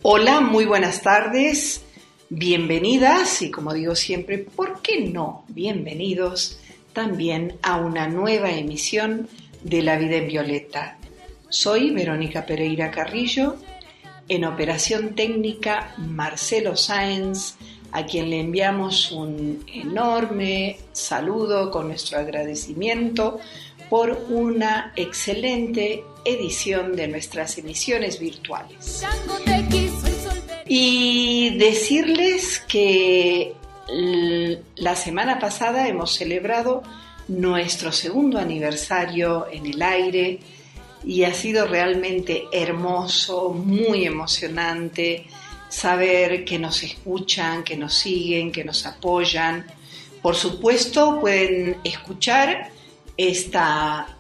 Hola, muy buenas tardes, bienvenidas y como digo siempre, ¿por qué no? Bienvenidos también a una nueva emisión de La Vida en Violeta. Soy Verónica Pereira Carrillo, en operación técnica Marcelo Sáenz, a quien le enviamos un enorme saludo con nuestro agradecimiento por una excelente edición de nuestras emisiones virtuales. Y decirles que la semana pasada hemos celebrado nuestro segundo aniversario en el aire y ha sido realmente hermoso, muy emocionante saber que nos escuchan, que nos siguen, que nos apoyan. Por supuesto, pueden escuchar esta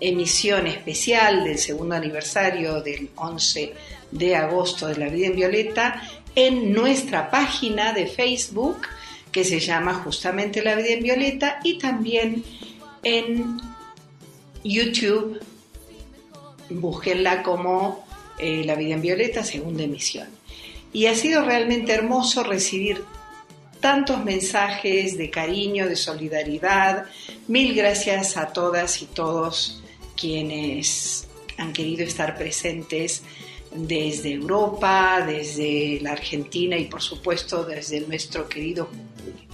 emisión especial del segundo aniversario del 11 de agosto de La Vida en Violeta en nuestra página de Facebook, que se llama justamente La Vida en Violeta, y también en YouTube. Búsquenla como La Vida en Violeta, segunda emisión. Y ha sido realmente hermoso recibir tantos mensajes de cariño, de solidaridad. Mil gracias a todas y todos quienes han querido estar presentes desde Europa, desde la Argentina y por supuesto desde nuestro querido Jujuy.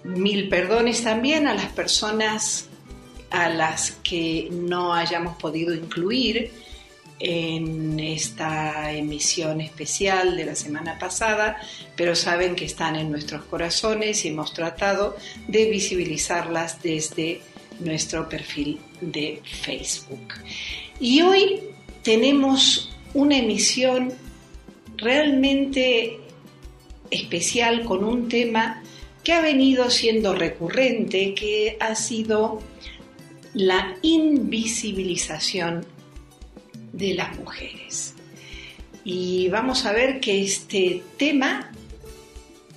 Mil perdones también a las personas a las que no hayamos podido incluir en esta emisión especial de la semana pasada, pero saben que están en nuestros corazones y hemos tratado de visibilizarlas desde nuestro perfil de Facebook. Y hoy tenemos una emisión realmente especial con un tema que ha venido siendo recurrente, que ha sido la invisibilización de las mujeres. Y vamos a ver que este tema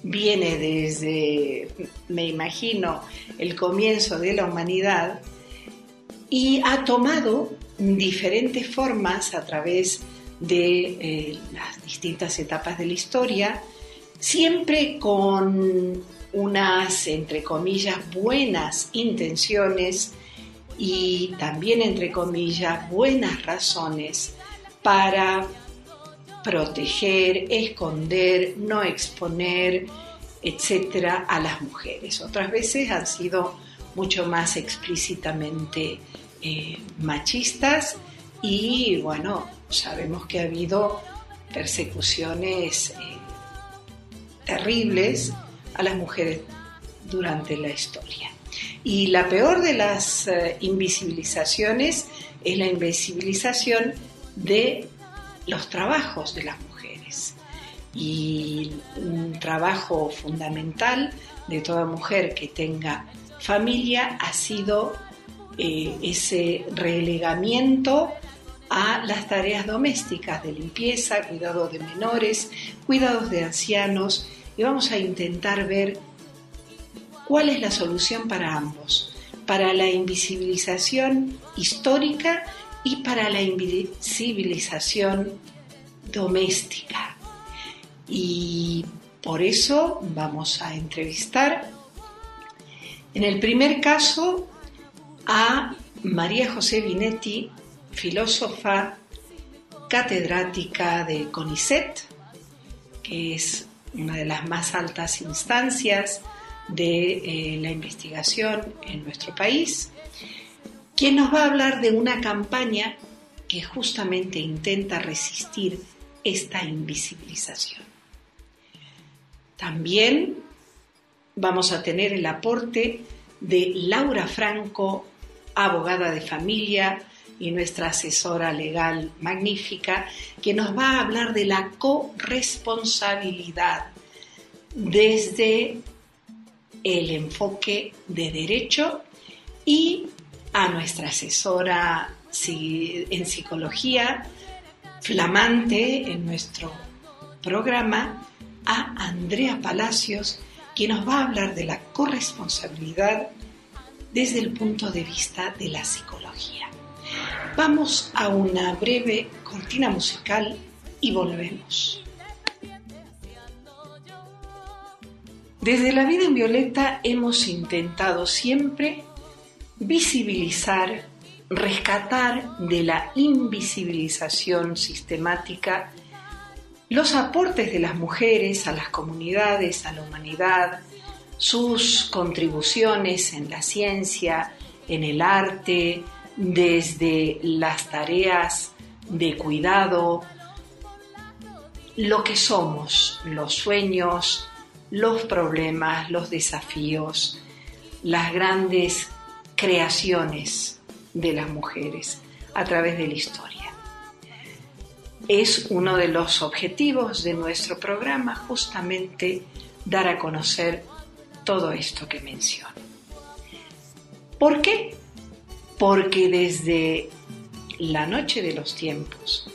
viene desde, me imagino, el comienzo de la humanidad y ha tomado diferentes formas a través de las distintas etapas de la historia, siempre con unas, entre comillas, buenas intenciones y también, entre comillas, buenas razones para proteger, esconder, no exponer, etcétera, a las mujeres. Otras veces han sido mucho más explícitamente machistas y, bueno, sabemos que ha habido persecuciones terribles a las mujeres durante la historia. Y la peor de las invisibilizaciones es la invisibilización de los trabajos de las mujeres. Y un trabajo fundamental de toda mujer que tenga familia ha sido ese relegamiento a las tareas domésticas de limpieza, cuidado de menores, cuidados de ancianos, y vamos a intentar ver cuál es la solución para ambos, para la invisibilización histórica y para la invisibilización doméstica. Y por eso vamos a entrevistar en el primer caso a María José Binetti, filósofa, catedrática de CONICET, que es una de las más altas instancias de la investigación en nuestro país, quien nos va a hablar de una campaña que justamente intenta resistir esta invisibilización. También vamos a tener el aporte de Laura Franco, abogada de familia y nuestra asesora legal magnífica, que nos va a hablar de la corresponsabilidad desde el enfoque de derecho, y a nuestra asesora en psicología, flamante en nuestro programa, a Andrea Palacios, quien nos va a hablar de la corresponsabilidad desde el punto de vista de la psicología. Vamos a una breve cortina musical y volvemos. Desde La Vida en Violeta hemos intentado siempre visibilizar, rescatar de la invisibilización sistemática los aportes de las mujeres a las comunidades, a la humanidad, sus contribuciones en la ciencia, en el arte, desde las tareas de cuidado, lo que somos, los sueños, los problemas, los desafíos, las grandes creaciones de las mujeres a través de la historia. Es uno de los objetivos de nuestro programa justamente dar a conocer todo esto que menciono. ¿Por qué? Porque desde la noche de los tiempos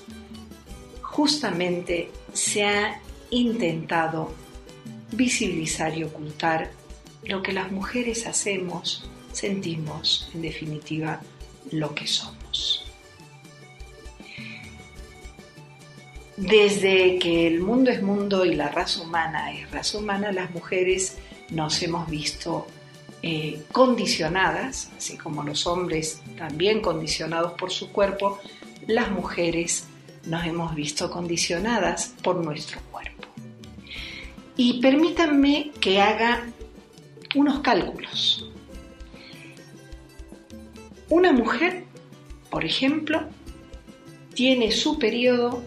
justamente se ha intentado visibilizar y ocultar lo que las mujeres hacemos, sentimos, en definitiva, lo que somos. Desde que el mundo es mundo y la raza humana es raza humana, las mujeres nos hemos visto condicionadas, así como los hombres también condicionados por su cuerpo, las mujeres nos hemos visto condicionadas por nuestro cuerpo. Y permítanme que haga unos cálculos. Una mujer, por ejemplo, tiene su periodo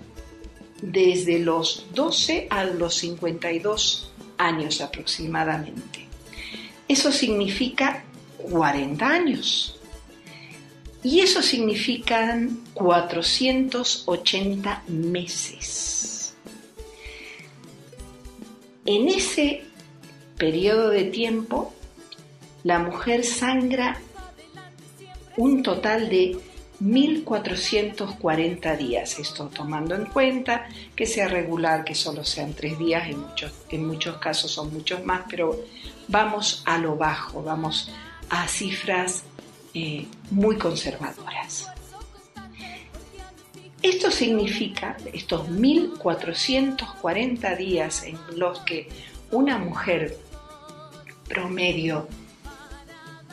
desde los 12 a los 52 años aproximadamente. Eso significa 40 años. Y eso significan 480 meses. En ese periodo de tiempo, la mujer sangra un total de 1.440 días. Esto tomando en cuenta que sea regular, que solo sean 3 días, en muchos casos son muchos más, pero vamos a lo bajo, vamos a cifras muy conservadoras. Esto significa, estos 1.440 días en los que una mujer promedio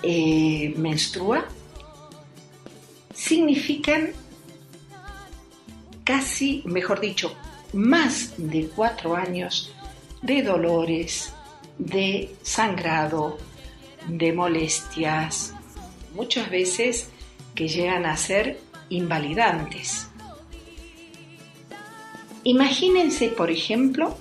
menstrua, significan casi, mejor dicho, más de 4 años de dolores, de sangrado, de molestias, muchas veces que llegan a ser invalidantes. Imagínense, por ejemplo,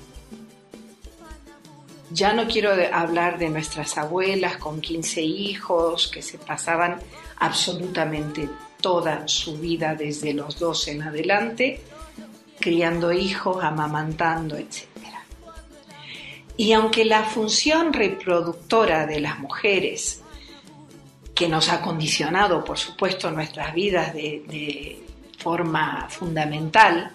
ya no quiero hablar de nuestras abuelas con 15 hijos que se pasaban absolutamente toda su vida desde los 12 en adelante, criando hijos, amamantando, etc. Y aunque la función reproductora de las mujeres, que nos ha condicionado, por supuesto, nuestras vidas de forma fundamental,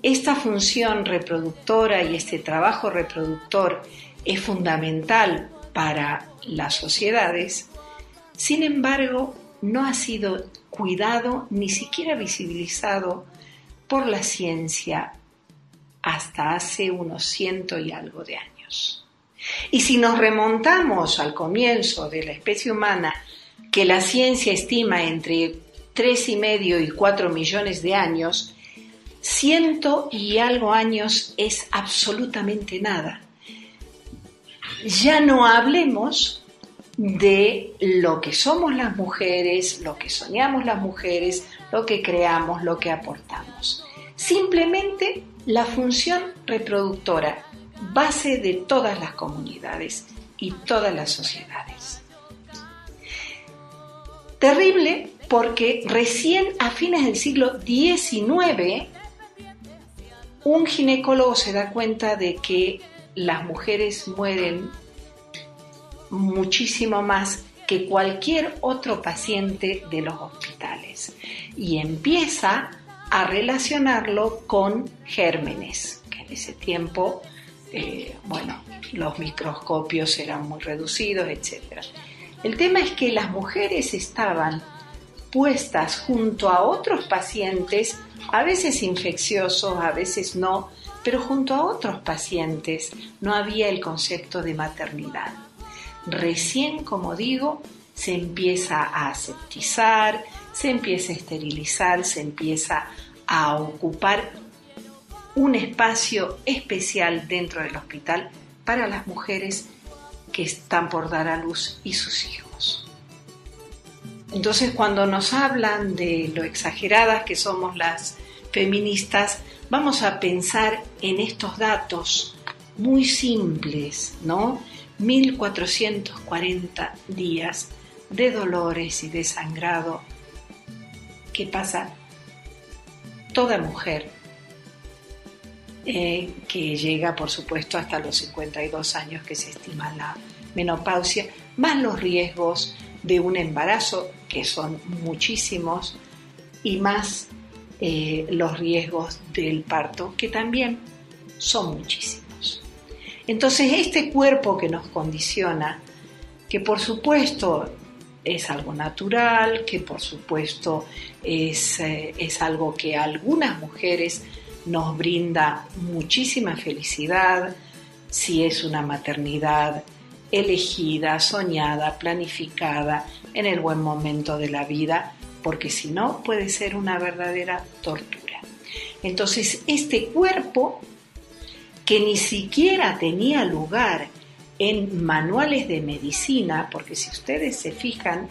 esta función reproductora y este trabajo reproductor es fundamental para las sociedades, sin embargo, no ha sido cuidado ni siquiera visibilizado por la ciencia hasta hace unos 100 y algo de años. Y si nos remontamos al comienzo de la especie humana, que la ciencia estima entre 3,5 y 4 millones de años, 100 y algo años es absolutamente nada. Ya no hablemos de lo que somos las mujeres, lo que soñamos las mujeres, lo que creamos, lo que aportamos. Simplemente la función reproductora, base de todas las comunidades y todas las sociedades. Terrible porque recién a fines del siglo XIX un ginecólogo se da cuenta de que las mujeres mueren muchísimo más que cualquier otro paciente de los hospitales y empieza a relacionarlo con gérmenes, que en ese tiempo, los microscopios eran muy reducidos, etc. El tema es que las mujeres estaban puestas junto a otros pacientes, a veces infecciosos, a veces no, pero junto a otros pacientes no había el concepto de maternidad. Recién, como digo, se empieza a aseptizar, se empieza a esterilizar, se empieza a ocupar un espacio especial dentro del hospital para las mujeres que están por dar a luz y sus hijos. Entonces, cuando nos hablan de lo exageradas que somos las feministas, vamos a pensar en estos datos muy simples, ¿no? 1440 días de dolores y de sangrado que pasa toda mujer que llega, por supuesto, hasta los 52 años que se estima la menopausia, más los riesgos de un embarazo, que son muchísimos, y más los riesgos del parto, que también son muchísimos. Entonces, este cuerpo que nos condiciona, que por supuesto es algo natural, que por supuesto es algo que a algunas mujeres nos brinda muchísima felicidad, si es una maternidad elegida, soñada, planificada, en el buen momento de la vida, porque si no puede ser una verdadera tortura. Entonces, este cuerpo, que ni siquiera tenía lugar en manuales de medicina, porque si ustedes se fijan,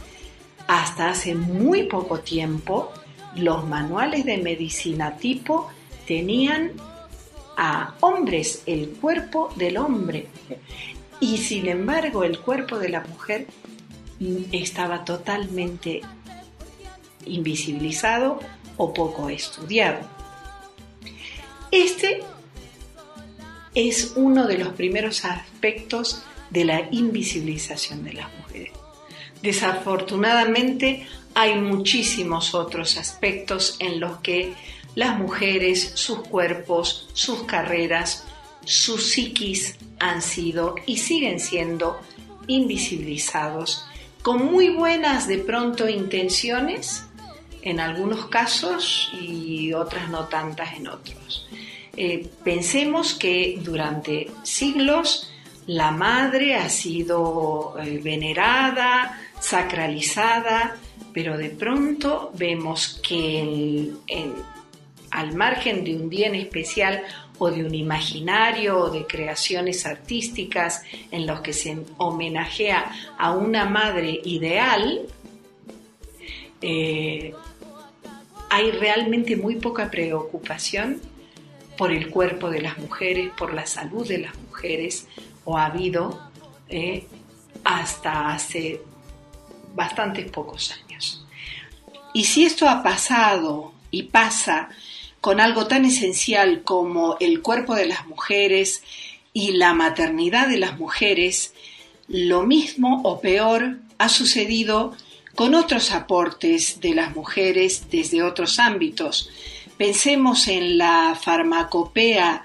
hasta hace muy poco tiempo, los manuales de medicina tipo tenían a hombres, el cuerpo del hombre, y sin embargo el cuerpo de la mujer estaba totalmente invisibilizado o poco estudiado. Este es uno de los primeros aspectos de la invisibilización de las mujeres. Desafortunadamente hay muchísimos otros aspectos en los que las mujeres, sus cuerpos, sus carreras, sus psiquis han sido y siguen siendo invisibilizados con muy buenas de pronto intenciones en algunos casos y otras no tantas en otros. Pensemos que durante siglos la madre ha sido venerada, sacralizada, pero de pronto vemos que al margen de un día en especial o de un imaginario o de creaciones artísticas en los que se homenajea a una madre ideal, hay realmente muy poca preocupación por el cuerpo de las mujeres, por la salud de las mujeres, o ha habido hasta hace bastantes pocos años. Y si esto ha pasado y pasa con algo tan esencial como el cuerpo de las mujeres y la maternidad de las mujeres, lo mismo o peor ha sucedido con otros aportes de las mujeres desde otros ámbitos. Pensemos en la farmacopea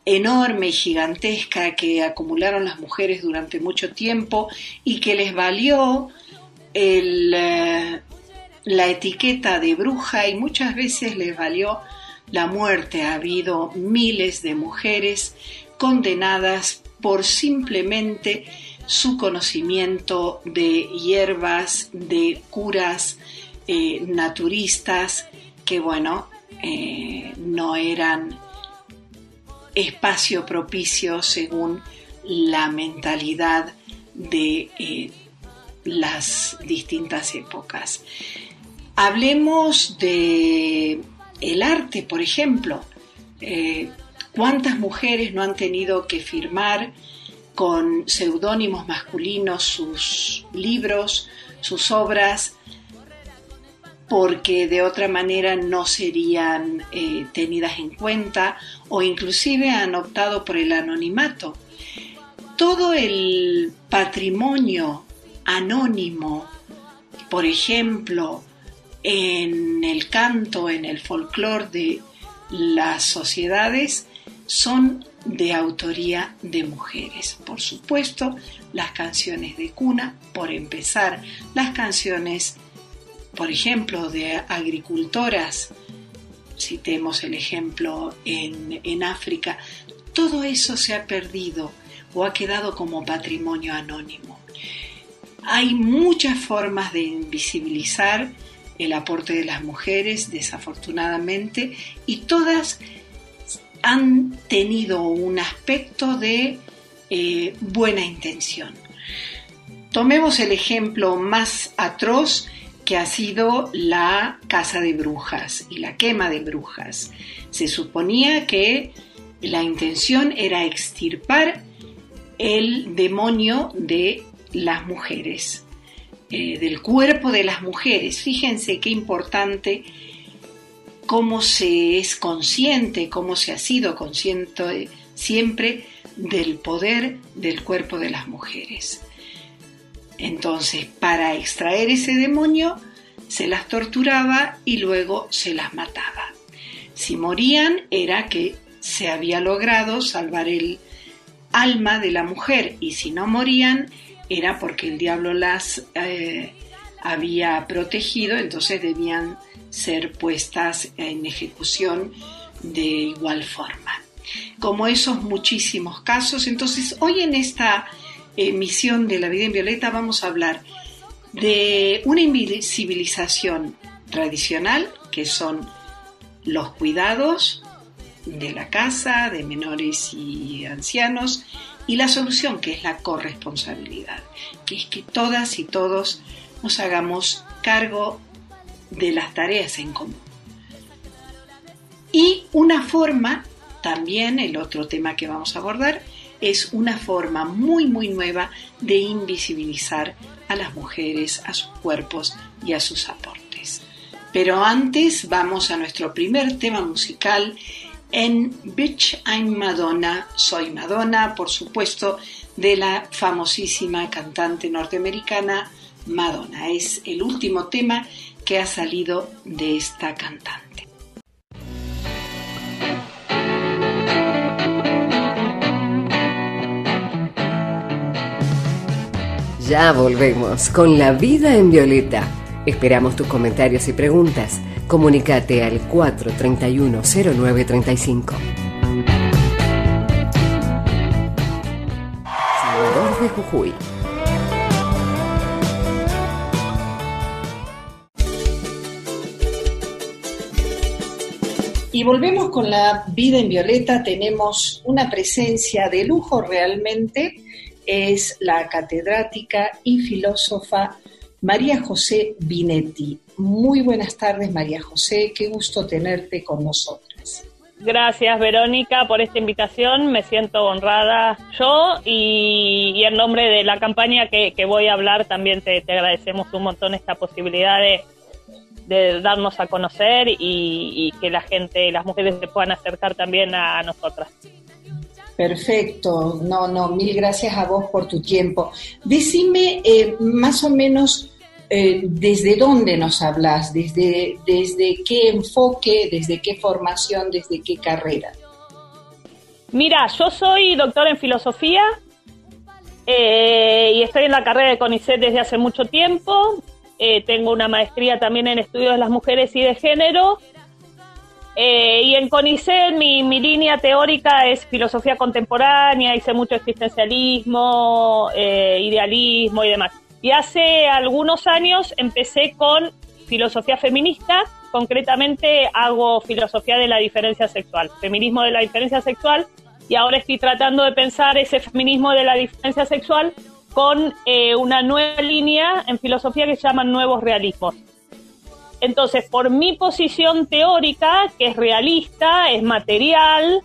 enorme y gigantesca que acumularon las mujeres durante mucho tiempo y que les valió la etiqueta de bruja y muchas veces les valió la muerte. Ha habido miles de mujeres condenadas por simplemente su conocimiento de hierbas, de curas naturistas que, no eran espacio propicio según la mentalidad de las distintas épocas. Hablemos de el arte, por ejemplo. ¿Cuántas mujeres no han tenido que firmar con seudónimos masculinos sus libros, sus obras, porque de otra manera no serían tenidas en cuenta, o inclusive han optado por el anonimato? Todo el patrimonio anónimo, por ejemplo, en el canto, en el folclore de las sociedades, son de autoría de mujeres. Por supuesto, las canciones de cuna, por empezar, las canciones, por ejemplo, de agricultoras, citemos el ejemplo en África, todo eso se ha perdido o ha quedado como patrimonio anónimo. Hay muchas formas de invisibilizar el aporte de las mujeres, desafortunadamente, y todas han tenido un aspecto de buena intención. Tomemos el ejemplo más atroz, que ha sido la caza de brujas y la quema de brujas. Se suponía que la intención era extirpar el demonio de las mujeres, del cuerpo de las mujeres. Fíjense qué importante cómo se es consciente, cómo se ha sido consciente siempre del poder del cuerpo de las mujeres. Entonces, para extraer ese demonio, se las torturaba y luego se las mataba. Si morían, era que se había logrado salvar el alma de la mujer, y si no morían, era porque el diablo las había protegido, entonces debían ser puestas en ejecución de igual forma. Como esos muchísimos casos, entonces hoy en esta emisión de La Vida en Violeta vamos a hablar de una invisibilización tradicional, que son los cuidados de la casa, de menores y ancianos, y la solución, que es la corresponsabilidad, que es que todas y todos nos hagamos cargo de las tareas en común. Y una forma, también el otro tema que vamos a abordar, es una forma muy nueva de invisibilizar a las mujeres, a sus cuerpos y a sus aportes. Pero antes vamos a nuestro primer tema musical en Bitch I'm Madonna, Soy Madonna, por supuesto, de la famosísima cantante norteamericana Madonna. Es el último tema que ha salido de esta cantante. Ya volvemos con La Vida en Violeta. Esperamos tus comentarios y preguntas. Comunícate al 431-0935. Salvador de Jujuy. Y volvemos con La Vida en Violeta. Tenemos una presencia de lujo realmente. Es la catedrática y filósofa María José Binetti. Muy buenas tardes, María José, qué gusto tenerte con nosotras. Gracias, Verónica, por esta invitación. Me siento honrada yo y en nombre de la campaña que voy a hablar también te agradecemos un montón esta posibilidad de darnos a conocer y que la gente, las mujeres se puedan acercar también a nosotras. Perfecto, mil gracias a vos por tu tiempo. Decime más o menos desde dónde nos hablas, desde qué enfoque, desde qué formación, desde qué carrera. Mira, yo soy doctora en filosofía y estoy en la carrera de CONICET desde hace mucho tiempo. Tengo una maestría también en estudios de las mujeres y de género. Y en CONICET mi línea teórica es filosofía contemporánea, hice mucho existencialismo, idealismo y demás. Y hace algunos años empecé con filosofía feminista, concretamente hago filosofía de la diferencia sexual, feminismo de la diferencia sexual, y ahora estoy tratando de pensar ese feminismo de la diferencia sexual con una nueva línea en filosofía que se llama nuevos realismos. Entonces, por mi posición teórica, que es realista, es material,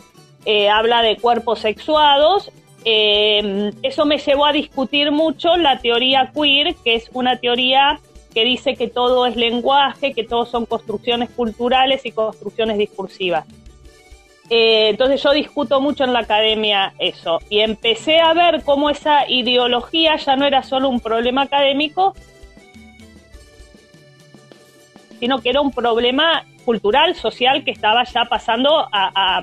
habla de cuerpos sexuados, eso me llevó a discutir mucho la teoría queer, que es una teoría que dice que todo es lenguaje, que todo son construcciones culturales y construcciones discursivas. Entonces yo discuto mucho en la academia eso, y empecé a ver cómo esa ideología ya no era solo un problema académico, sino que era un problema cultural, social, que estaba ya pasando a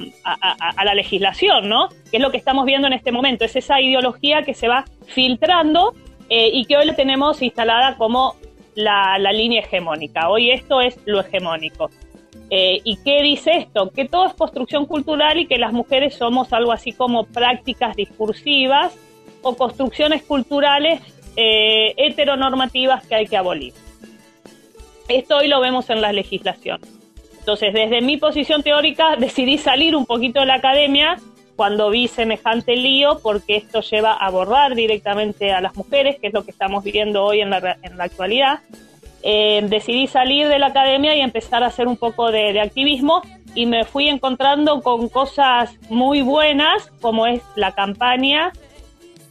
la legislación, ¿no? Que es lo que estamos viendo en este momento, es esa ideología que se va filtrando y que hoy la tenemos instalada como la línea hegemónica. Hoy esto es lo hegemónico. ¿Y qué dice esto? Que todo es construcción cultural y que las mujeres somos algo así como prácticas discursivas o construcciones culturales heteronormativas que hay que abolir. Esto hoy lo vemos en la legislación. Entonces, desde mi posición teórica, decidí salir un poquito de la academia cuando vi semejante lío, porque esto lleva a borrar directamente a las mujeres, que es lo que estamos viviendo hoy en la actualidad. Decidí salir de la academia y empezar a hacer un poco de activismo, y me fui encontrando con cosas muy buenas, como es la campaña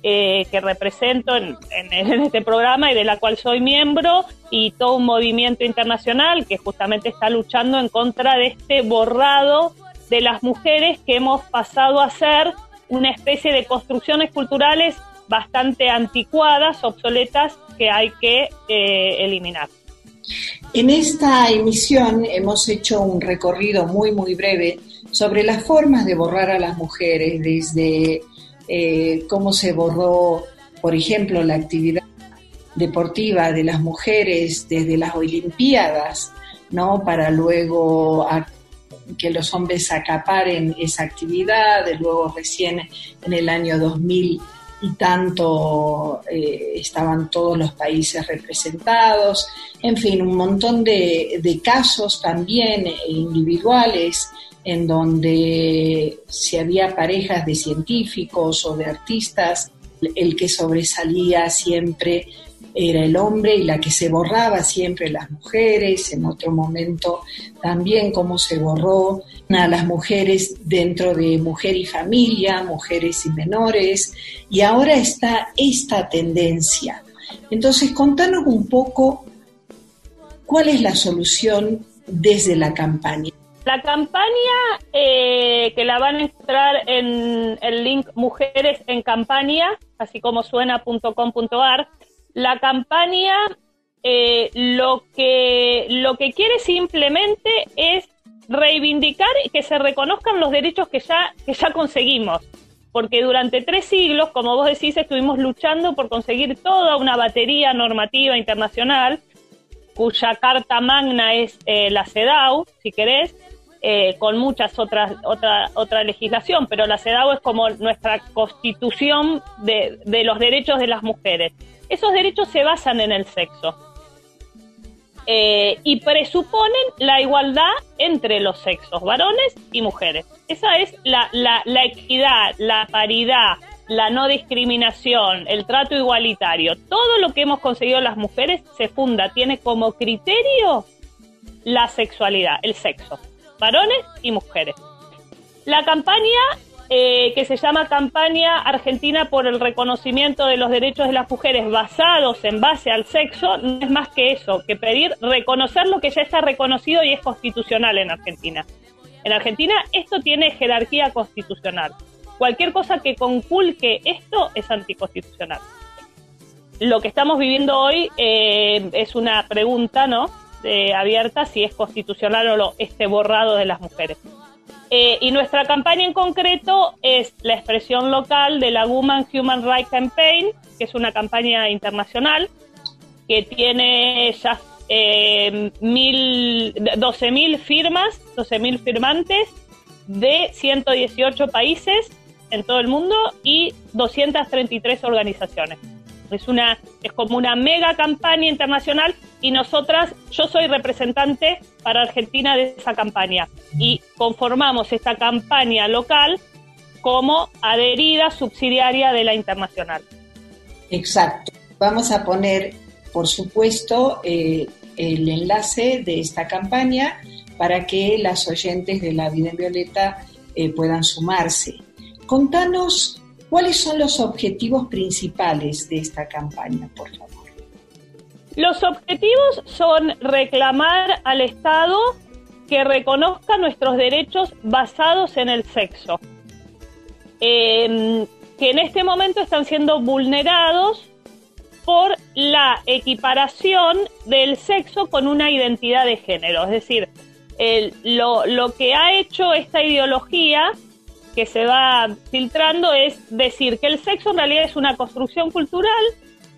que represento en este programa y de la cual soy miembro, y todo un movimiento internacional que justamente está luchando en contra de este borrado de las mujeres, que hemos pasado a ser una especie de construcciones culturales bastante anticuadas, obsoletas, que hay que eliminar. En esta emisión hemos hecho un recorrido muy breve sobre las formas de borrar a las mujeres, desde cómo se borró, por ejemplo, la actividad deportiva de las mujeres desde las Olimpiadas, ¿no? Para luego que los hombres acaparen esa actividad, luego recién en el año 2000 y tanto estaban todos los países representados, en fin, un montón de casos también individuales en donde si había parejas de científicos o de artistas, el que sobresalía siempre era el hombre y la que se borraba siempre las mujeres. En otro momento también cómo se borró a las mujeres dentro de Mujer y Familia, Mujeres y Menores, y ahora está esta tendencia. Entonces, contanos un poco cuál es la solución desde la campaña. La campaña, que la van a encontrar en el link Mujeres en Campaña, así como suena.com.ar, la campaña lo que quiere simplemente es reivindicar y que se reconozcan los derechos que ya conseguimos, porque durante 3 siglos, como vos decís, estuvimos luchando por conseguir toda una batería normativa internacional, cuya carta magna es la CEDAW, si querés, con muchas otra legislación, pero la CEDAW es como nuestra constitución de los derechos de las mujeres. Esos derechos se basan en el sexo y presuponen la igualdad entre los sexos, varones y mujeres. Esa es la equidad, la paridad, la no discriminación, el trato igualitario. Todo lo que hemos conseguido las mujeres se funda, tiene como criterio la sexualidad, el sexo, varones y mujeres. La campaña que se llama Campaña Argentina por el Reconocimiento de los Derechos de las Mujeres basados en base al sexo, no es más que eso, que pedir reconocer lo que ya está reconocido y es constitucional en Argentina. En Argentina esto tiene jerarquía constitucional. Cualquier cosa que conculque esto es anticonstitucional. Lo que estamos viviendo hoy es una pregunta, ¿no? Abierta, si es constitucional o no este borrado de las mujeres. Y nuestra campaña en concreto es la expresión local de la Women Human Rights Campaign, que es una campaña internacional que tiene ya 12.000 firmas, 12.000 firmantes de 118 países en todo el mundo y 233 organizaciones. Es como una mega campaña internacional y yo soy representante para Argentina de esa campaña y conformamos esta campaña local como adherida subsidiaria de la internacional. Exacto. Vamos a poner, por supuesto, el enlace de esta campaña para que las oyentes de La Vida en Violeta puedan sumarse. Contanos cuáles son los objetivos principales de esta campaña, por favor. Los objetivos son reclamar al Estado que reconozca nuestros derechos basados en el sexo, que en este momento están siendo vulnerados por la equiparación del sexo con una identidad de género. Es decir, lo que ha hecho esta ideología que se va filtrando es decir que el sexo en realidad es una construcción cultural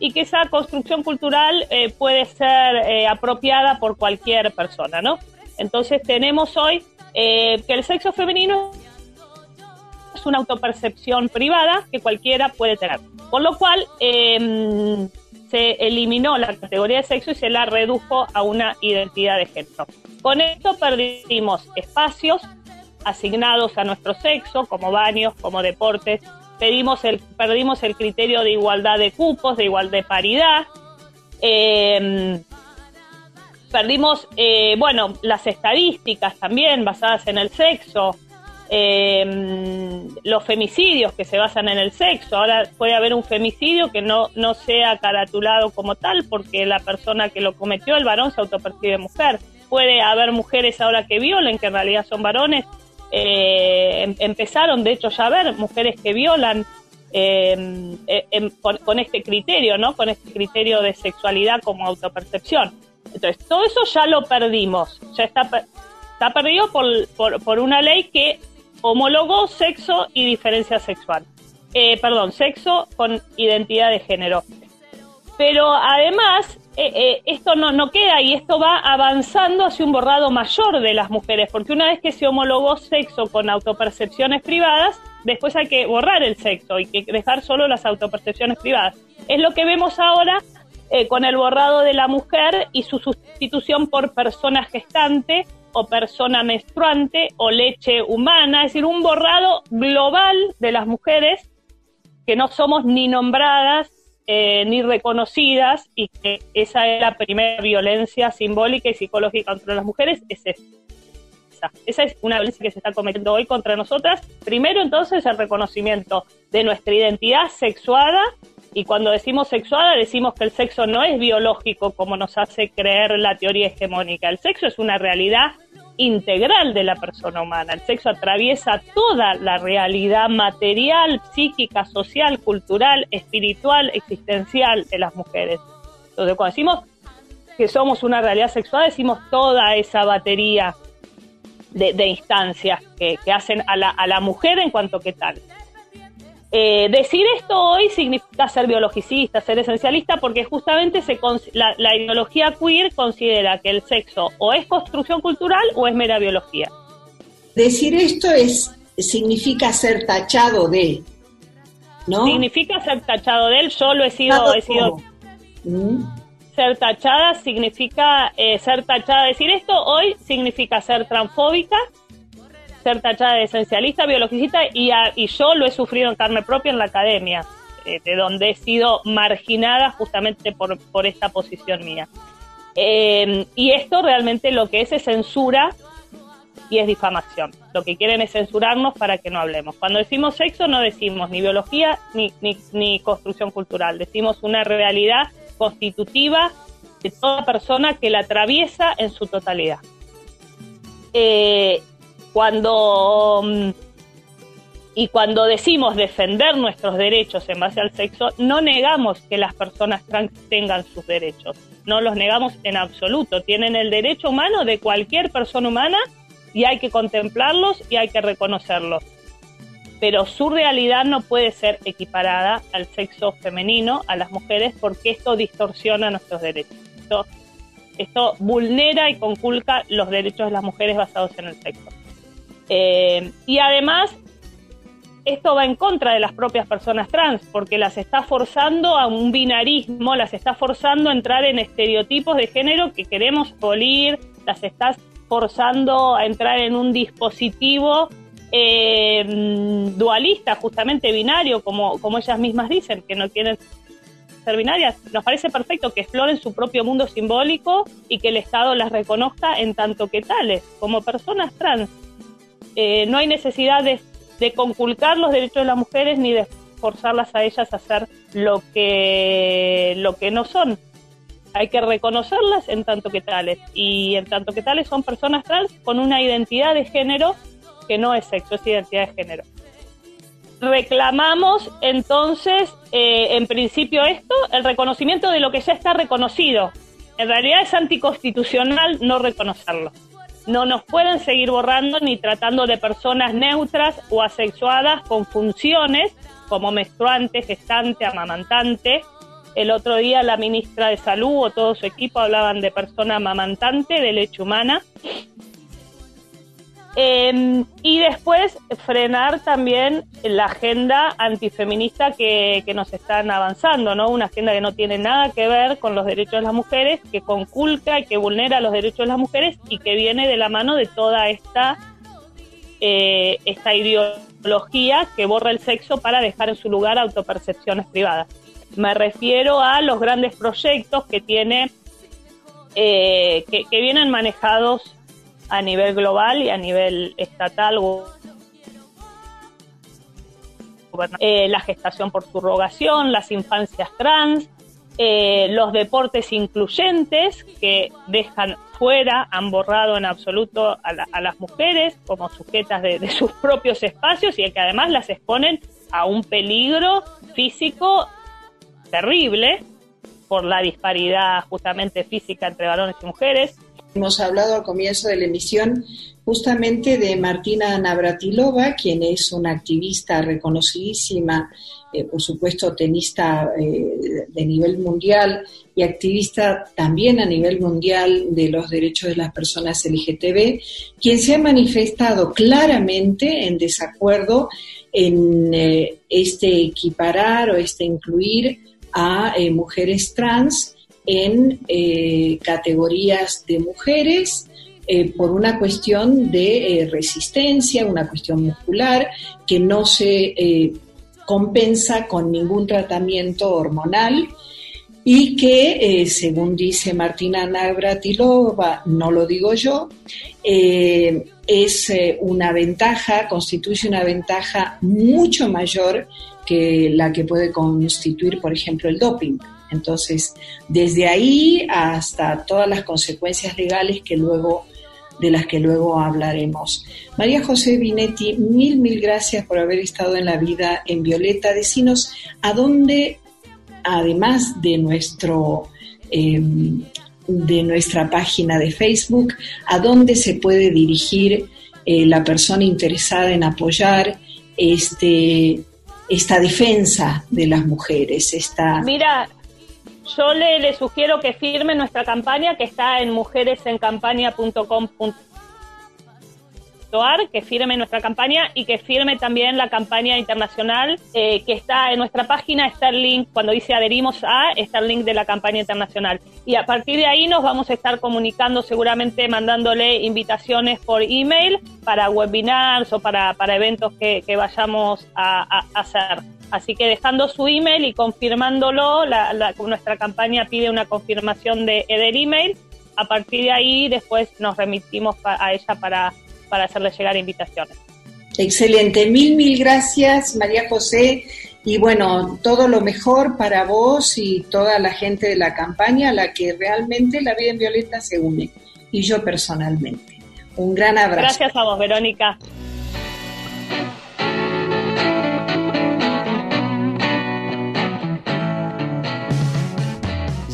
y que esa construcción cultural puede ser apropiada por cualquier persona, ¿no? Entonces tenemos hoy que el sexo femenino es una autopercepción privada que cualquiera puede tener. Por lo cual se eliminó la categoría de sexo y se la redujo a una identidad de género. Con esto perdimos espacios asignados a nuestro sexo, como baños, como deportes. Perdimos el criterio de igualdad de cupos, de igualdad de paridad. Perdimos, las estadísticas también basadas en el sexo. Los femicidios que se basan en el sexo. Ahora puede haber un femicidio que no sea caratulado como tal porque la persona que lo cometió, el varón, se autopercibe mujer. Puede haber mujeres ahora que violen, que en realidad son varones. Empezaron de hecho ya a haber mujeres que violan con este criterio, ¿no? Con este criterio de sexualidad como autopercepción. Entonces todo eso ya lo perdimos, ya está perdido por una ley que homologó sexo y diferencia sexual. Sexo con identidad de género. Pero además, esto no queda y esto va avanzando hacia un borrado mayor de las mujeres, porque una vez que se homologó sexo con autopercepciones privadas, después hay que borrar el sexo y que dejar solo las autopercepciones privadas. Es lo que vemos ahora con el borrado de la mujer y su sustitución por persona gestante, o persona menstruante o leche humana, es decir, un borrado global de las mujeres que no somos ni nombradas ni reconocidas, y que esa es la primera violencia simbólica y psicológica contra las mujeres, es esa. Esa es una violencia que se está cometiendo hoy contra nosotras. Primero, entonces, el reconocimiento de nuestra identidad sexuada, y cuando decimos sexuada, decimos que el sexo no es biológico como nos hace creer la teoría hegemónica. El sexo es una realidad integral de la persona humana. El sexo atraviesa toda la realidad material, psíquica, social, cultural, espiritual, existencial de las mujeres. Entonces, cuando decimos que somos una realidad sexual, decimos toda esa batería de instancias que hacen a la mujer en cuanto que tal. Decir esto hoy significa ser biologicista, ser esencialista, porque justamente la ideología queer considera que el sexo o es construcción cultural o es mera biología. Decir esto significa ser tachado de, ¿no? Significa ser tachado de él. Yo lo he sido. Ser tachada significa ser tachada. Decir esto hoy significa ser transfóbica, ser tachada de esencialista, biologicista, y yo lo he sufrido en carne propia en la academia, de donde he sido marginada justamente por esta posición mía. Y esto realmente lo que es censura y es difamación. Lo que quieren es censurarnos para que no hablemos. Cuando decimos sexo no decimos ni biología ni construcción cultural, decimos una realidad constitutiva de toda persona que la atraviesa en su totalidad. Cuando decimos defender nuestros derechos en base al sexo, no negamos que las personas trans tengan sus derechos, no los negamos en absoluto. Tienen el derecho humano de cualquier persona humana y hay que contemplarlos y hay que reconocerlos. Pero su realidad no puede ser equiparada al sexo femenino, a las mujeres, porque esto distorsiona nuestros derechos. Esto vulnera y conculca los derechos de las mujeres basados en el sexo. Y además esto va en contra de las propias personas trans, porque las está forzando a un binarismo, las está forzando a entrar en estereotipos de género que queremos abolir, las está forzando a entrar en un dispositivo dualista, justamente binario, como ellas mismas dicen, que no quieren ser binarias. Nos parece perfecto que exploren su propio mundo simbólico y que el Estado las reconozca en tanto que tales, como personas trans. No hay necesidad de conculcar los derechos de las mujeres ni de forzarlas a ellas a hacer lo que no son. Hay que reconocerlas en tanto que tales, y en tanto que tales son personas trans con una identidad de género que no es sexo, es identidad de género. Reclamamos entonces, en principio el reconocimiento de lo que ya está reconocido. En realidad es anticonstitucional no reconocerlo. No nos pueden seguir borrando ni tratando de personas neutras o asexuadas con funciones como menstruante, gestante, amamantante. El otro día la ministra de Salud o todo su equipo hablaban de persona amamantante, de leche humana. Y después frenar también la agenda antifeminista que nos están avanzando, ¿no? Una agenda que no tiene nada que ver con los derechos de las mujeres, que conculca y que vulnera los derechos de las mujeres y que viene de la mano de toda esta ideología que borra el sexo para dejar en su lugar autopercepciones privadas. Me refiero a los grandes proyectos que tiene, que vienen manejados a nivel global y a nivel estatal, la gestación por subrogación, las infancias trans, los deportes incluyentes que dejan fuera, han borrado en absoluto a las mujeres como sujetas de sus propios espacios y que además las exponen a un peligro físico terrible por la disparidad justamente física entre varones y mujeres. Hemos hablado al comienzo de la emisión justamente de Martina Navratilova, quien es una activista reconocidísima, por supuesto tenista de nivel mundial y activista también a nivel mundial de los derechos de las personas LGTB, quien se ha manifestado claramente en desacuerdo en equiparar o incluir a mujeres trans en categorías de mujeres por una cuestión de resistencia, una cuestión muscular que no se compensa con ningún tratamiento hormonal y que, según dice Martina Navratilova, no lo digo yo, es una ventaja, constituye una ventaja mucho mayor que la que puede constituir, por ejemplo, el doping. Entonces, desde ahí hasta todas las consecuencias legales de las que luego hablaremos. María José Binetti, mil gracias por haber estado en La Vida en Violeta. Decinos a dónde, además de nuestra página de Facebook, a dónde se puede dirigir la persona interesada en apoyar esta defensa de las mujeres. Mira, yo le sugiero que firme nuestra campaña que está en mujeresencampaña.com.ar, que firme nuestra campaña y que firme también la campaña internacional que está en nuestra página. Está el link, cuando dice adherimos a, está el link de la campaña internacional. Y a partir de ahí nos vamos a estar comunicando, seguramente mandándole invitaciones por email para webinars o para eventos que vayamos a hacer. Así que dejando su email y confirmándolo, nuestra campaña pide una confirmación del email. A partir de ahí después nos remitimos a ella para hacerle llegar invitaciones. Excelente, mil gracias María José, y bueno, todo lo mejor para vos y toda la gente de la campaña a la que realmente La Vida en Violeta se une, y yo personalmente. Un gran abrazo. Gracias a vos, Verónica.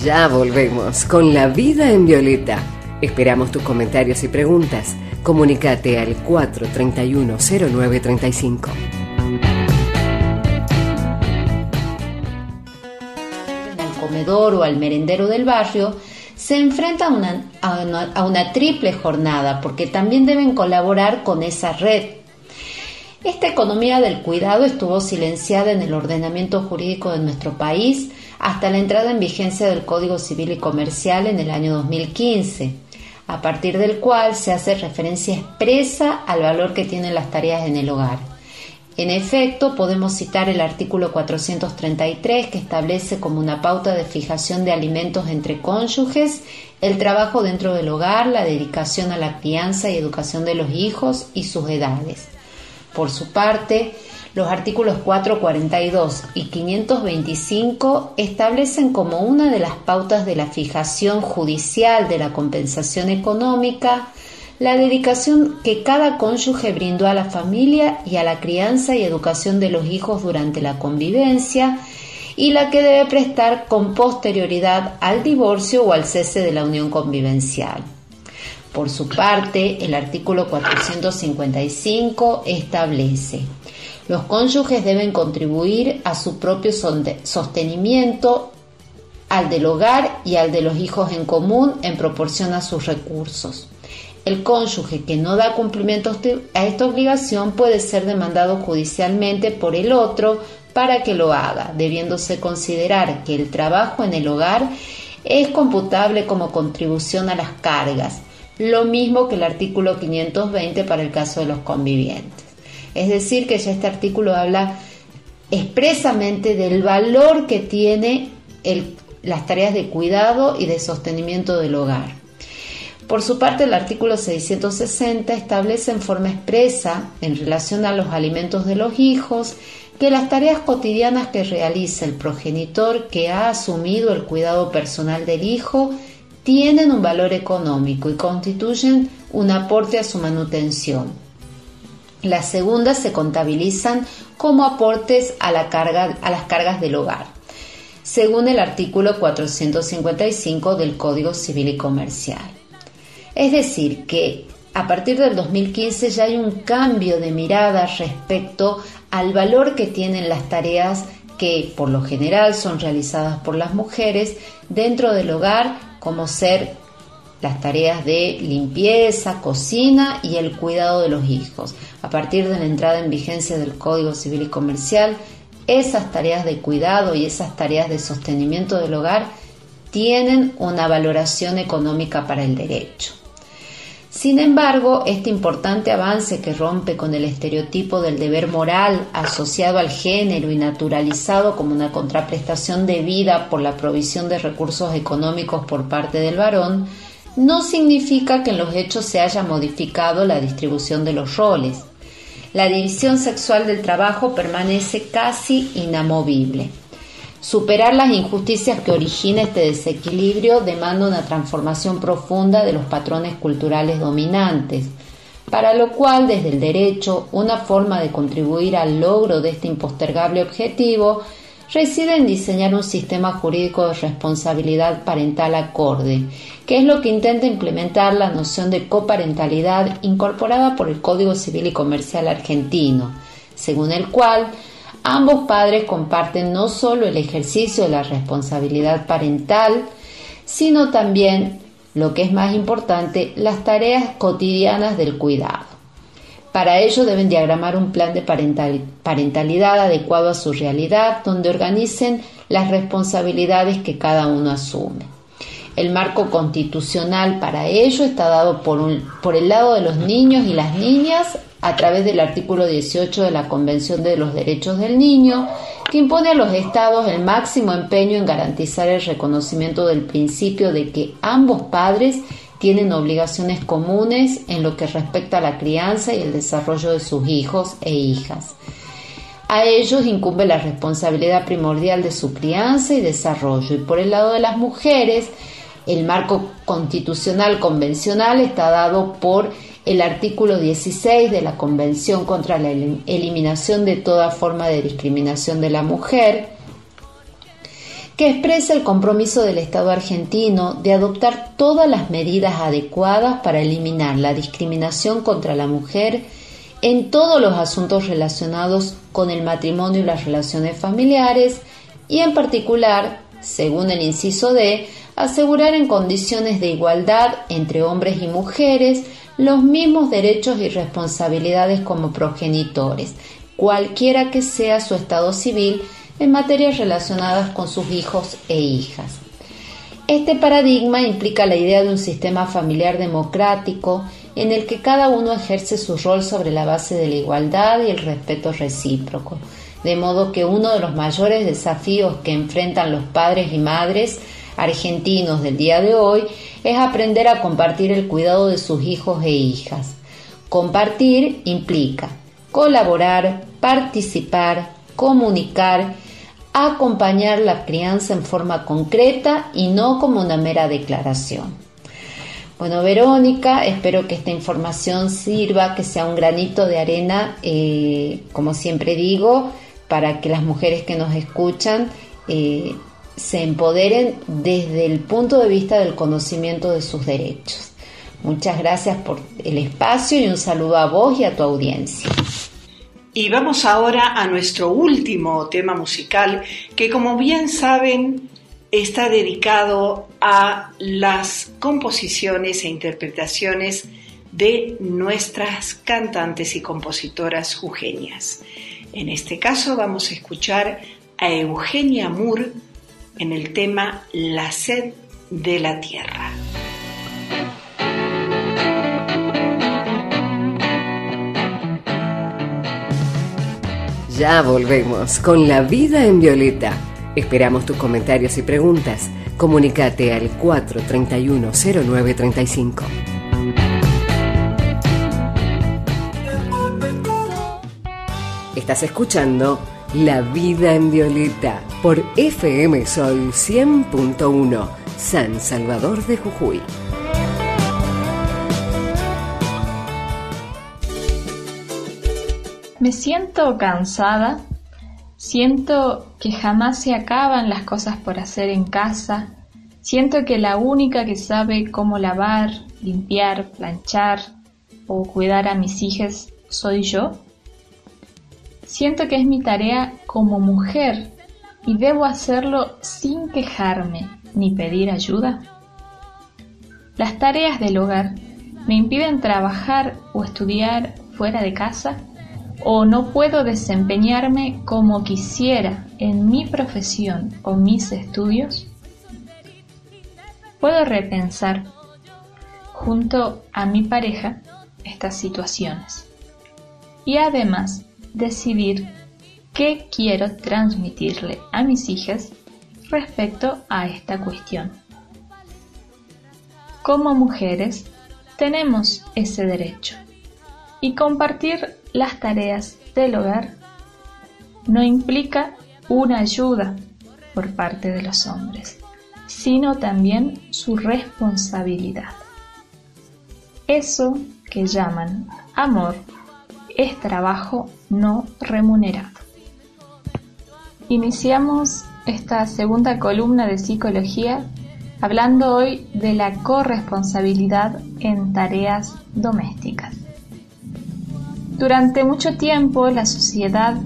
Ya volvemos con La Vida en Violeta. Esperamos tus comentarios y preguntas. Comunícate al 431-0935. Al comedor o al merendero del barrio se enfrenta a una triple jornada, porque también deben colaborar con esa red. Esta economía del cuidado estuvo silenciada en el ordenamiento jurídico de nuestro país hasta la entrada en vigencia del Código Civil y Comercial en el año 2015, a partir del cual se hace referencia expresa al valor que tienen las tareas en el hogar. En efecto, podemos citar el artículo 433, que establece como una pauta de fijación de alimentos entre cónyuges el trabajo dentro del hogar, la dedicación a la crianza y educación de los hijos y sus edades. Por su parte, los artículos 442 y 525 establecen como una de las pautas de la fijación judicial de la compensación económica la dedicación que cada cónyuge brindó a la familia y a la crianza y educación de los hijos durante la convivencia, y la que debe prestar con posterioridad al divorcio o al cese de la unión convivencial. Por su parte, el artículo 455 establece: los cónyuges deben contribuir a su propio sostenimiento, al del hogar y al de los hijos en común en proporción a sus recursos. El cónyuge que no da cumplimiento a esta obligación puede ser demandado judicialmente por el otro para que lo haga, debiéndose considerar que el trabajo en el hogar es computable como contribución a las cargas, lo mismo que el artículo 520 para el caso de los convivientes. Es decir, que ya este artículo habla expresamente del valor que tiene las tareas de cuidado y de sostenimiento del hogar. Por su parte, el artículo 660 establece en forma expresa, en relación a los alimentos de los hijos, que las tareas cotidianas que realiza el progenitor que ha asumido el cuidado personal del hijo tienen un valor económico y constituyen un aporte a su manutención. Las segundas se contabilizan como aportes a las cargas del hogar, según el artículo 455 del Código Civil y Comercial. Es decir, que a partir del 2015 ya hay un cambio de mirada respecto al valor que tienen las tareas que por lo general son realizadas por las mujeres dentro del hogar, como ser las tareas de limpieza, cocina y el cuidado de los hijos. A partir de la entrada en vigencia del Código Civil y Comercial, esas tareas de cuidado y esas tareas de sostenimiento del hogar tienen una valoración económica para el derecho. Sin embargo, este importante avance que rompe con el estereotipo del deber moral asociado al género y naturalizado como una contraprestación debida por la provisión de recursos económicos por parte del varón, no significa que en los hechos se haya modificado la distribución de los roles. La división sexual del trabajo permanece casi inamovible. Superar las injusticias que origina este desequilibrio demanda una transformación profunda de los patrones culturales dominantes, para lo cual, desde el derecho, una forma de contribuir al logro de este impostergable objetivo reside en diseñar un sistema jurídico de responsabilidad parental acorde, que es lo que intenta implementar la noción de coparentalidad incorporada por el Código Civil y Comercial argentino, según el cual ambos padres comparten no solo el ejercicio de la responsabilidad parental, sino también, lo que es más importante, las tareas cotidianas del cuidado. Para ello deben diagramar un plan de parentalidad adecuado a su realidad, donde organicen las responsabilidades que cada uno asume. El marco constitucional para ello está dado por el lado de los niños y las niñas a través del artículo 18 de la Convención de los Derechos del Niño, que impone a los estados el máximo empeño en garantizar el reconocimiento del principio de que ambos padres tienen obligaciones comunes en lo que respecta a la crianza y el desarrollo de sus hijos e hijas. A ellos incumbe la responsabilidad primordial de su crianza y desarrollo, y por el lado de las mujeres, el marco constitucional convencional está dado por el artículo 16 de la Convención contra la eliminación de toda forma de discriminación de la mujer, que expresa el compromiso del Estado argentino de adoptar todas las medidas adecuadas para eliminar la discriminación contra la mujer en todos los asuntos relacionados con el matrimonio y las relaciones familiares, y en particular, según el inciso D, asegurar en condiciones de igualdad entre hombres y mujeres los mismos derechos y responsabilidades como progenitores, cualquiera que sea su estado civil, en materias relacionadas con sus hijos e hijas. Este paradigma implica la idea de un sistema familiar democrático en el que cada uno ejerce su rol sobre la base de la igualdad y el respeto recíproco, de modo que uno de los mayores desafíos que enfrentan los padres y madres argentinos del día de hoy es aprender a compartir el cuidado de sus hijos e hijas. Compartir implica colaborar, participar, comunicar, acompañar la crianza en forma concreta y no como una mera declaración. Bueno, Verónica, espero que esta información sirva, que sea un granito de arena, como siempre digo, para que las mujeres que nos escuchan se empoderen desde el punto de vista del conocimiento de sus derechos. Muchas gracias por el espacio y un saludo a vos y a tu audiencia. Y vamos ahora a nuestro último tema musical, que como bien saben está dedicado a las composiciones e interpretaciones de nuestras cantantes y compositoras jujeñas. En este caso vamos a escuchar a Eugenia Moore en el tema La sed de la tierra. Ya volvemos con La Vida en Violeta. Esperamos tus comentarios y preguntas. Comunícate al 431-0935. Estás escuchando La Vida en Violeta por FM Sol 100.1, San Salvador de Jujuy. Me siento cansada, siento que jamás se acaban las cosas por hacer en casa, siento que la única que sabe cómo lavar, limpiar, planchar o cuidar a mis hijas soy yo. Siento que es mi tarea como mujer y debo hacerlo sin quejarme ni pedir ayuda. Las tareas del hogar me impiden trabajar o estudiar fuera de casa, o no puedo desempeñarme como quisiera en mi profesión o mis estudios. Puedo repensar junto a mi pareja estas situaciones y además decidir qué quiero transmitirle a mis hijas respecto a esta cuestión. Como mujeres tenemos ese derecho y compartir las tareas del hogar no implica una ayuda por parte de los hombres, sino también su responsabilidad. Eso que llaman amor es trabajo no remunerado. Iniciamos esta segunda columna de psicología hablando hoy de la corresponsabilidad en tareas domésticas. Durante mucho tiempo la sociedad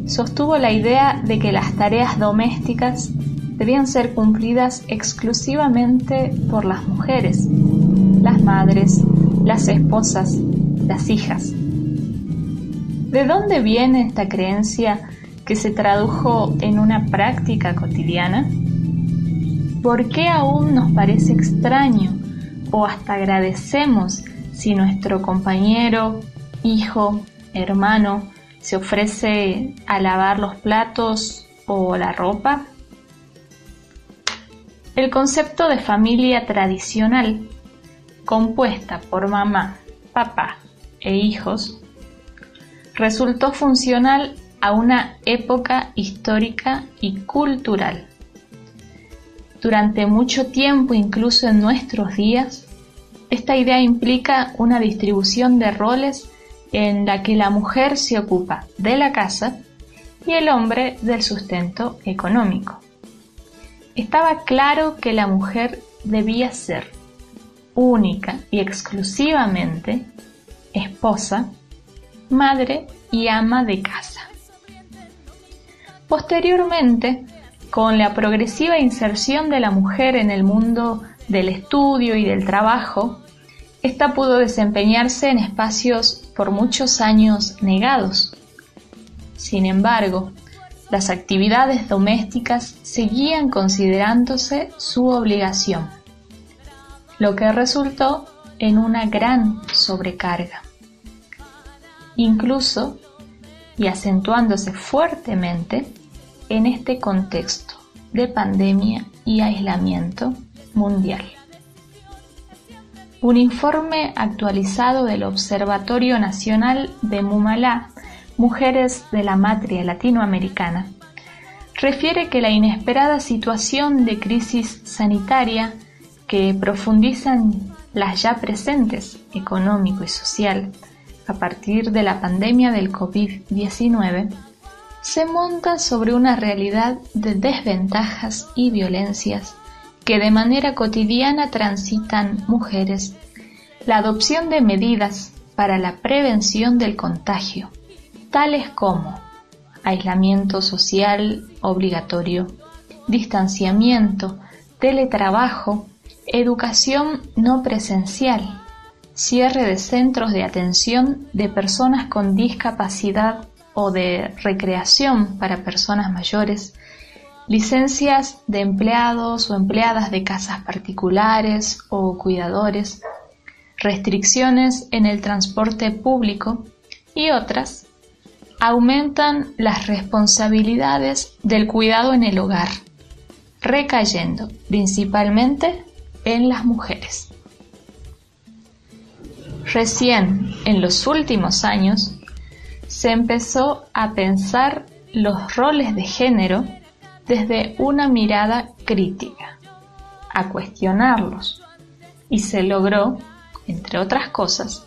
sostuvo la idea de que las tareas domésticas debían ser cumplidas exclusivamente por las mujeres, las madres, las esposas, las hijas. ¿De dónde viene esta creencia que se tradujo en una práctica cotidiana? ¿Por qué aún nos parece extraño o hasta agradecemos si nuestro compañero, hijo, hermano se ofrece a lavar los platos o la ropa? El concepto de familia tradicional, compuesta por mamá, papá e hijos, resultó funcional a una época histórica y cultural. Durante mucho tiempo, incluso en nuestros días, esta idea implica una distribución de roles en la que la mujer se ocupa de la casa y el hombre del sustento económico. Estaba claro que la mujer debía ser única y exclusivamente esposa, madre y ama de casa. Posteriormente, con la progresiva inserción de la mujer en el mundo del estudio y del trabajo, esta pudo desempeñarse en espacios por muchos años negados. Sin embargo, las actividades domésticas seguían considerándose su obligación, lo que resultó en una gran sobrecarga. Incluso, y acentuándose fuertemente, en este contexto de pandemia y aislamiento mundial. Un informe actualizado del Observatorio Nacional de Mumalá, Mujeres de la Matria Latinoamericana, refiere que la inesperada situación de crisis sanitaria que profundizan las ya presentes económico y social a partir de la pandemia del COVID-19 se monta sobre una realidad de desventajas y violencias que de manera cotidiana transitan mujeres, la adopción de medidas para la prevención del contagio, tales como aislamiento social obligatorio, distanciamiento, teletrabajo, educación no presencial, cierre de centros de atención de personas con discapacidad o de recreación para personas mayores, licencias de empleados o empleadas de casas particulares o cuidadores, restricciones en el transporte público y otras, aumentan las responsabilidades del cuidado en el hogar, recayendo principalmente en las mujeres. Recién en los últimos años se empezó a pensar los roles de género desde una mirada crítica, a cuestionarlos, y se logró, entre otras cosas,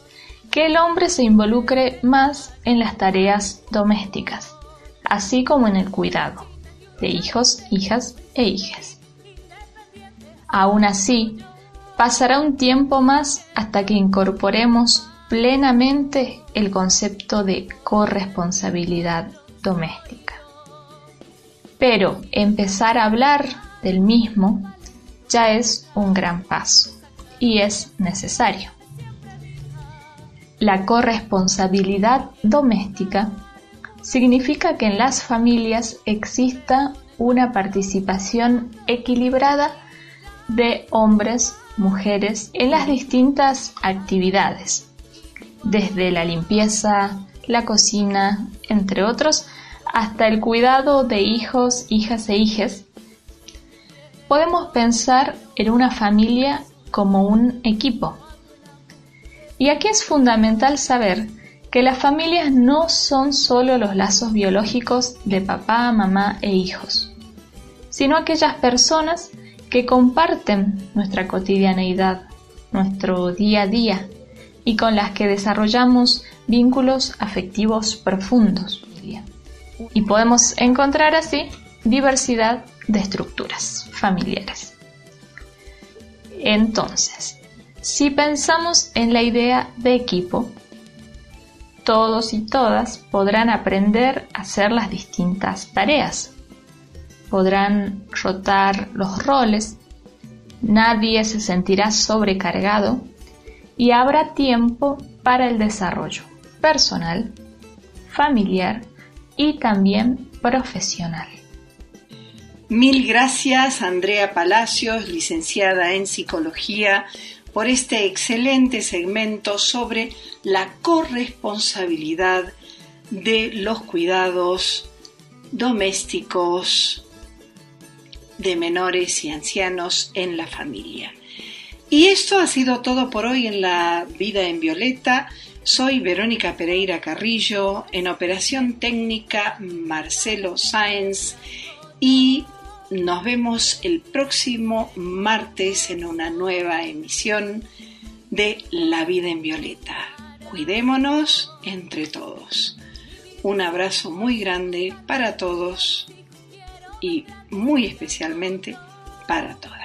que el hombre se involucre más en las tareas domésticas, así como en el cuidado de hijos, hijas e hijes. Aún así, pasará un tiempo más hasta que incorporemos plenamente el concepto de corresponsabilidad doméstica. Pero empezar a hablar del mismo ya es un gran paso y es necesario. La corresponsabilidad doméstica significa que en las familias exista una participación equilibrada de hombres, mujeres en las distintas actividades, desde la limpieza, la cocina, entre otros, hasta el cuidado de hijos, hijas e hijes. Podemos pensar en una familia como un equipo. Y aquí es fundamental saber que las familias no son solo los lazos biológicos de papá, mamá e hijos, sino aquellas personas que comparten nuestra cotidianeidad, nuestro día a día, y con las que desarrollamos vínculos afectivos profundos. Y podemos encontrar así diversidad de estructuras familiares. Entonces, si pensamos en la idea de equipo, todos y todas podrán aprender a hacer las distintas tareas. Podrán rotar los roles, nadie se sentirá sobrecargado y habrá tiempo para el desarrollo personal, familiar y también profesional. Mil gracias, Andrea Palacios, licenciada en Psicología, por este excelente segmento sobre la corresponsabilidad de los cuidados domésticos de menores y ancianos en la familia. Y esto ha sido todo por hoy en La Vida en Violeta. Soy Verónica Pereira Carrillo, en operación técnica Marcelo Sáenz, y nos vemos el próximo martes en una nueva emisión de La Vida en Violeta. Cuidémonos entre todos. Un abrazo muy grande para todos y muy especialmente para todas.